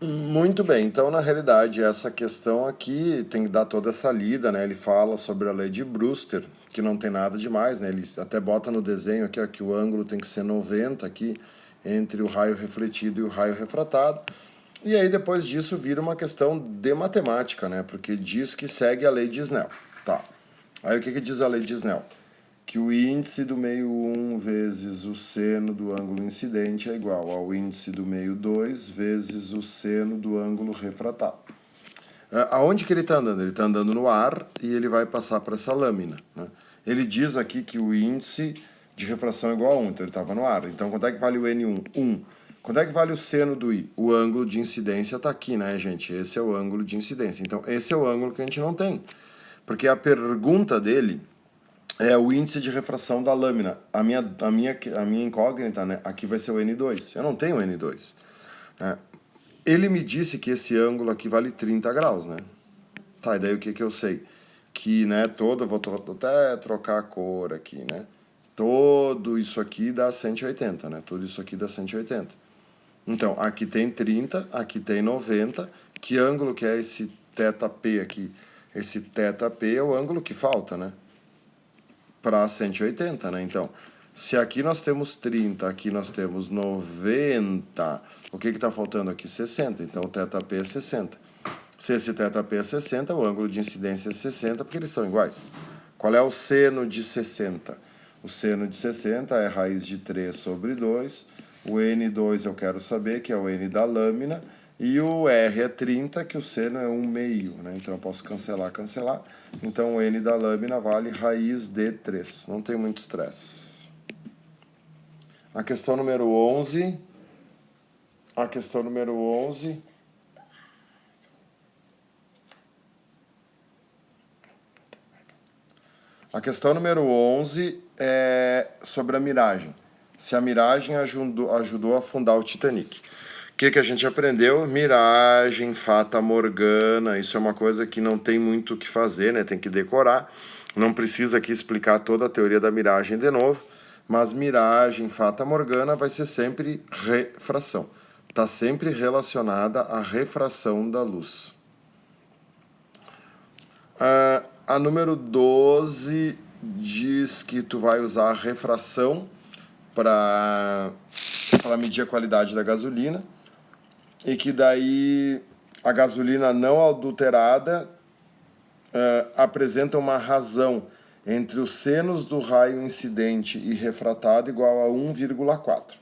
Muito bem, então na realidade essa questão aqui tem que dar toda essa lida, né? Ele fala sobre a lei de Brewster, que não tem nada demais, né? Ele até bota no desenho aqui, ó, que o ângulo tem que ser 90 aqui entre o raio refletido e o raio refratado. E aí depois disso vira uma questão de matemática, né? Porque diz que segue a lei de Snell. Tá. Aí o que diz a lei de Snell? Que o índice do meio 1 vezes o seno do ângulo incidente é igual ao índice do meio 2 vezes o seno do ângulo refratado. Aonde que ele está andando? Ele está andando no ar e ele vai passar para essa lâmina, né? Ele diz aqui que o índice de refração é igual a 1, então ele estava no ar. Então, quanto é que vale o N1? 1. Quanto é que vale o seno do I? O ângulo de incidência está aqui, né, gente? Esse é o ângulo de incidência. Então, esse é o ângulo que a gente não tem. Porque a pergunta dele é o índice de refração da lâmina. A minha incógnita, né, aqui vai ser o N2. Eu não tenho N2. Né? Ele me disse que esse ângulo aqui vale 30 graus, né? Tá, e daí o que eu sei? Que, né, vou até trocar a cor aqui, né? Todo isso aqui dá 180, né? Tudo isso aqui dá 180. Então, aqui tem 30, aqui tem 90. Que ângulo que é esse θP aqui? Esse θP é o ângulo que falta, né? Para 180, né? Então, se aqui nós temos 30, aqui nós temos 90, o que está faltando aqui? 60. Então, o θP é 60. Se esse θP é 60, o ângulo de incidência é 60, porque eles são iguais. Qual é o seno de 60? O seno de 60 é raiz de 3 sobre 2. O N2 eu quero saber, que é o N da lâmina. E o R é 30, que o seno é 1/2, né? Então eu posso cancelar. Então o N da lâmina vale raiz de 3. Não tem muito estresse. A questão número 11. A questão número 11. A questão número 11 é sobre a miragem. Se a miragem ajudou a afundar o Titanic. O que a gente aprendeu? Miragem, fata morgana, isso é uma coisa que não tem muito o que fazer, né? Tem que decorar. Não precisa aqui explicar toda a teoria da miragem de novo, mas miragem, fata morgana vai ser sempre refração. Está sempre relacionada à refração da luz. A número 12 diz que tu vai usar a refração para medir a qualidade da gasolina e que daí a gasolina não adulterada apresenta uma razão entre os senos do raio incidente e refratado igual a 1,4.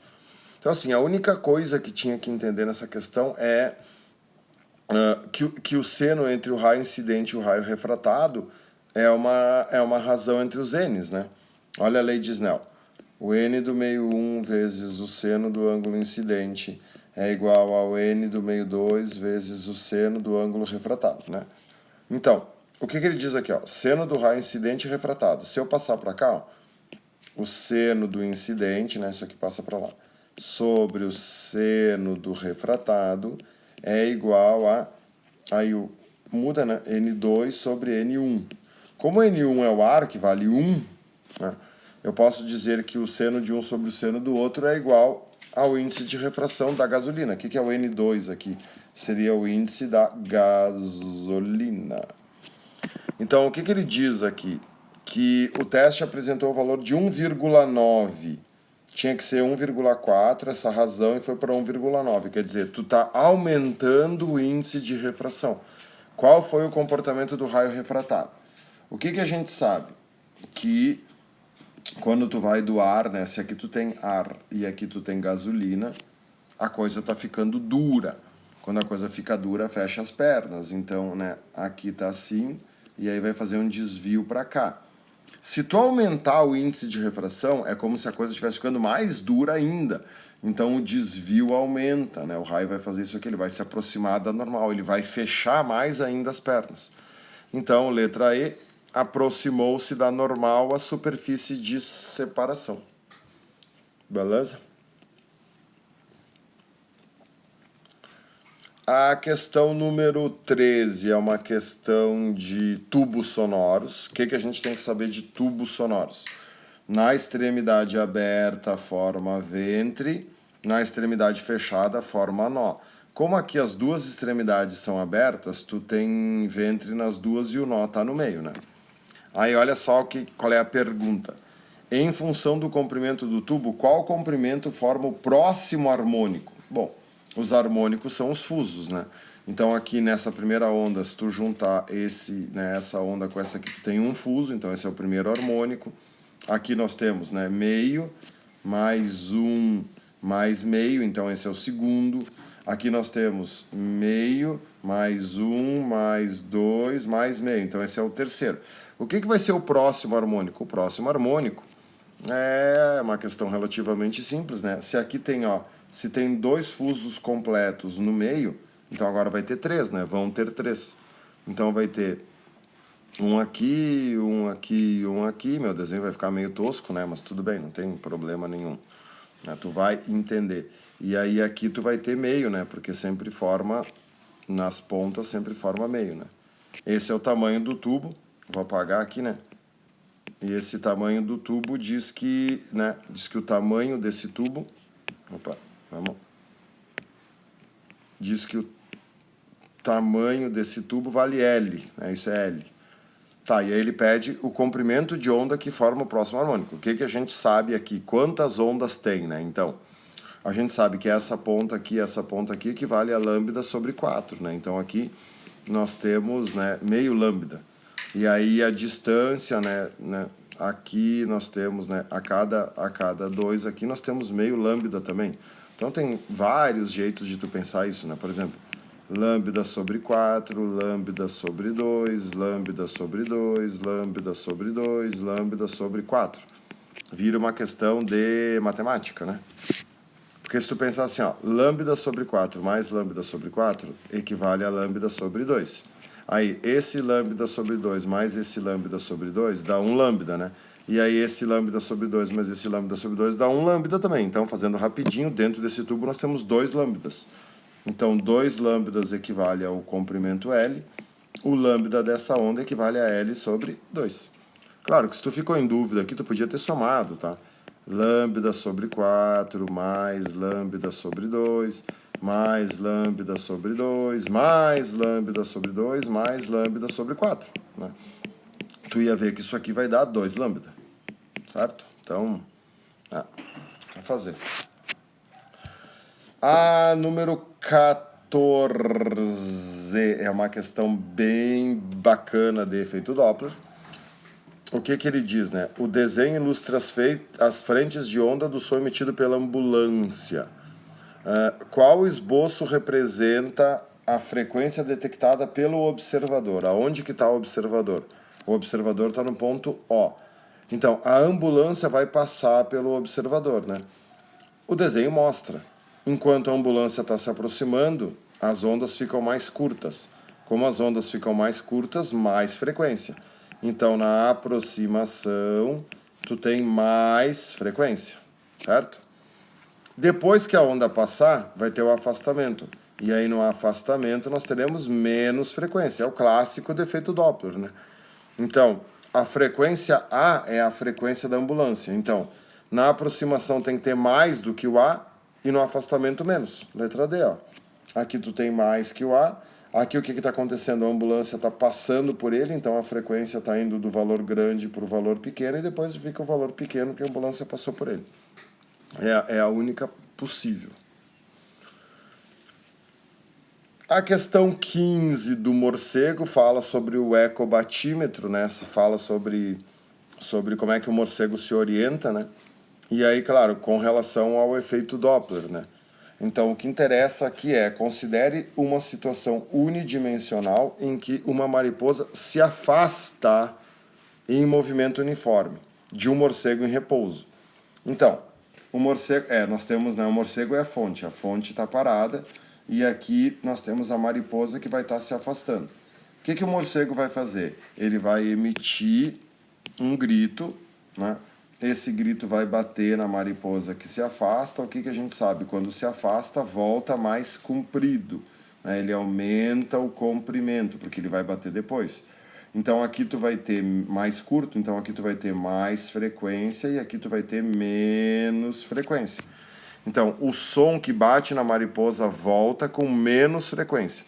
Então, assim, a única coisa que tinha que entender nessa questão é que o seno entre o raio incidente e o raio refratado é uma razão entre os n's, né? Olha a lei de Snell. O n do meio 1 vezes o seno do ângulo incidente é igual ao n do meio 2 vezes o seno do ângulo refratado, né? Então, o que ele diz aqui, ó? Seno do raio incidente e refratado. Se eu passar para cá, ó, o seno do incidente, né? Isso aqui passa para lá. Sobre o seno do refratado é igual a... Aí muda, né? N2 sobre N1. Como N1 é o ar, que vale 1, né? Eu posso dizer que o seno de um sobre o seno do outro é igual ao índice de refração da gasolina. O que é o N2 aqui? Seria o índice da gasolina. Então, o que ele diz aqui? Que o teste apresentou o valor de 1,9. Tinha que ser 1,4, essa razão, e foi para 1,9. Quer dizer, tu está aumentando o índice de refração. Qual foi o comportamento do raio refratado? O que a gente sabe? Que quando tu vai do ar, né, se aqui tu tem ar e aqui tu tem gasolina, a coisa está ficando dura. Quando a coisa fica dura, fecha as pernas. Então, né, aqui tá assim, e aí vai fazer um desvio para cá. Se tu aumentar o índice de refração, é como se a coisa estivesse ficando mais dura ainda. Então o desvio aumenta, né? O raio vai fazer isso aqui, ele vai se aproximar da normal, ele vai fechar mais ainda as pernas. Então, letra E, aproximou-se da normal a superfície de separação. Beleza? A questão número 13 é uma questão de tubos sonoros. O que a gente tem que saber de tubos sonoros? Na extremidade aberta, forma ventre. Na extremidade fechada, forma nó. Como aqui as duas extremidades são abertas, tu tem ventre nas duas e o nó tá no meio, né? Aí olha só qual é a pergunta. Em função do comprimento do tubo, qual comprimento forma o próximo harmônico? Bom, os harmônicos são os fusos, né? Então aqui nessa primeira onda, se tu juntar essa onda com essa aqui, tu tem um fuso, então esse é o primeiro harmônico. Aqui nós temos, né, meio, mais um, mais meio, então esse é o segundo. Aqui nós temos meio, mais um, mais dois, mais meio, então esse é o terceiro. O que vai ser o próximo harmônico? O próximo harmônico é uma questão relativamente simples, né? Se aqui tem, ó, se tem dois fusos completos no meio, então agora vai ter três, né? Vão ter três. Então vai ter um aqui, um aqui, um aqui. Meu desenho vai ficar meio tosco, né? Mas tudo bem, não tem problema nenhum. Tu vai entender. E aí aqui tu vai ter meio, né? Porque sempre forma, nas pontas sempre forma meio, né? Esse é o tamanho do tubo. Vou apagar aqui, né? E esse tamanho do tubo diz que, né? Diz que o tamanho desse tubo... Opa, vamos... Diz que o tamanho desse tubo vale L, né? Isso é L. Tá, e aí ele pede o comprimento de onda que forma o próximo harmônico. O que a gente sabe aqui? Quantas ondas tem, né? Então, a gente sabe que essa ponta aqui equivale a lambda sobre 4, né? Então aqui nós temos, né, meio lambda. E aí a distância, né, aqui nós temos, né, a cada 2 aqui nós temos meio lambda também. Então tem vários jeitos de tu pensar isso, né? Por exemplo, lambda sobre 4, lambda sobre 2, lambda sobre 2, lambda sobre 2, lambda sobre 4. Vira uma questão de matemática, né? Porque se tu pensar assim, ó, lambda sobre 4 mais lambda sobre 4 equivale a lambda sobre 2. Aí, esse lambda sobre 2 mais esse lambda sobre 2 dá um lambda, né? E aí, esse lambda sobre 2 mais esse lambda sobre 2 dá um lambda também. Então, fazendo rapidinho, dentro desse tubo nós temos 2 lambdas. Então, 2 lambdas equivale ao comprimento L. O lambda dessa onda equivale a L sobre 2. Claro que se tu ficou em dúvida aqui, tu podia ter somado, tá? Lambda sobre 4 mais lambda sobre 2, mais lambda sobre 2, mais lambda sobre 2, mais lambda sobre 4. Né? Tu ia ver que isso aqui vai dar 2 lambda, certo? Então, vamos fazer. A número 14 é uma questão bem bacana de efeito Doppler. O que ele diz, né? O desenho ilustra as frentes de onda do som emitido pela ambulância. Qual esboço representa a frequência detectada pelo observador? Aonde que está o observador? O observador está no ponto O. Então, a ambulância vai passar pelo observador, né? O desenho mostra. Enquanto a ambulância está se aproximando, as ondas ficam mais curtas. Como as ondas ficam mais curtas, mais frequência. Então, na aproximação, tu tem mais frequência, certo? Depois que a onda passar, vai ter o afastamento. E aí, no afastamento, nós teremos menos frequência. É o clássico do efeito Doppler, né? Então, a frequência A é a frequência da ambulância. Então, na aproximação tem que ter mais do que o A e no afastamento menos. Letra D, ó. Aqui tu tem mais que o A. Aqui o que está acontecendo? A ambulância está passando por ele, então a frequência está indo do valor grande para o valor pequeno e depois fica o valor pequeno que a ambulância passou por ele. É a única possível. A questão 15 do morcego fala sobre o ecobatímetro, né? Fala sobre como é que o morcego se orienta, né? E aí, claro, com relação ao efeito Doppler, né? Então, o que interessa aqui é, considere uma situação unidimensional em que uma mariposa se afasta em movimento uniforme de um morcego em repouso. Então, o morcego, nós temos, né, o morcego é a fonte está parada, e aqui nós temos a mariposa que vai estar se afastando. O que o morcego vai fazer? Ele vai emitir um grito, né? Esse grito vai bater na mariposa que se afasta. O que a gente sabe? Quando se afasta, volta mais comprido, né? Ele aumenta o comprimento, porque ele vai bater depois. Então aqui tu vai ter mais curto, então aqui tu vai ter mais frequência e aqui tu vai ter menos frequência. Então, o som que bate na mariposa volta com menos frequência.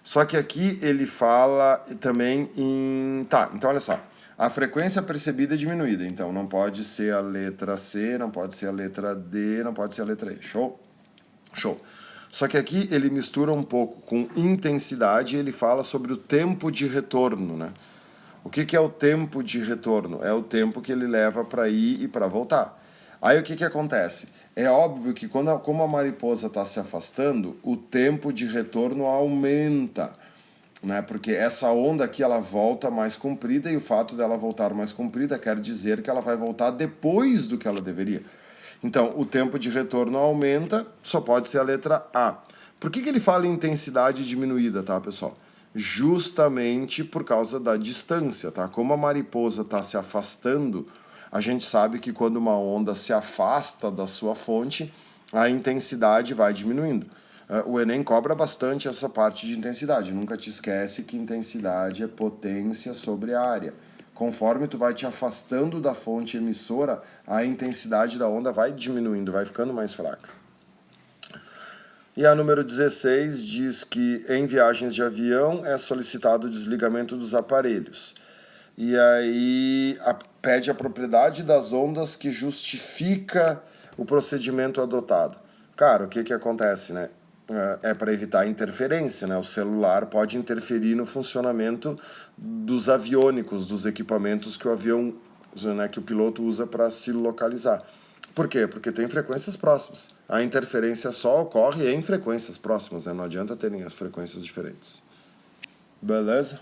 Só que aqui ele fala também em... Tá, então olha só. A frequência percebida é diminuída. Então, não pode ser a letra C, não pode ser a letra D, não pode ser a letra E. Show? Show. Só que aqui ele mistura um pouco com intensidade e ele fala sobre o tempo de retorno, né? O que é o tempo de retorno? É o tempo que ele leva para ir e para voltar. Aí o que acontece? É óbvio que como a mariposa está se afastando, o tempo de retorno aumenta, né? Porque essa onda aqui ela volta mais comprida e o fato dela voltar mais comprida quer dizer que ela vai voltar depois do que ela deveria. Então, o tempo de retorno aumenta, só pode ser a letra A. Por que ele fala em intensidade diminuída, tá, pessoal? Justamente por causa da distância, tá? Como a mariposa está se afastando, a gente sabe que quando uma onda se afasta da sua fonte, a intensidade vai diminuindo. O Enem cobra bastante essa parte de intensidade. Nunca te esquece que intensidade é potência sobre a área. Conforme tu vai te afastando da fonte emissora, a intensidade da onda vai diminuindo, vai ficando mais fraca. E a número 16 diz que em viagens de avião é solicitado o desligamento dos aparelhos. E aí pede a propriedade das ondas que justifica o procedimento adotado. Cara, o que acontece, né? É para evitar interferência, né? O celular pode interferir no funcionamento dos aviônicos, dos equipamentos que o avião, né, que o piloto usa para se localizar. Por quê? Porque tem frequências próximas. A interferência só ocorre em frequências próximas, né? Não adianta terem as frequências diferentes. Beleza?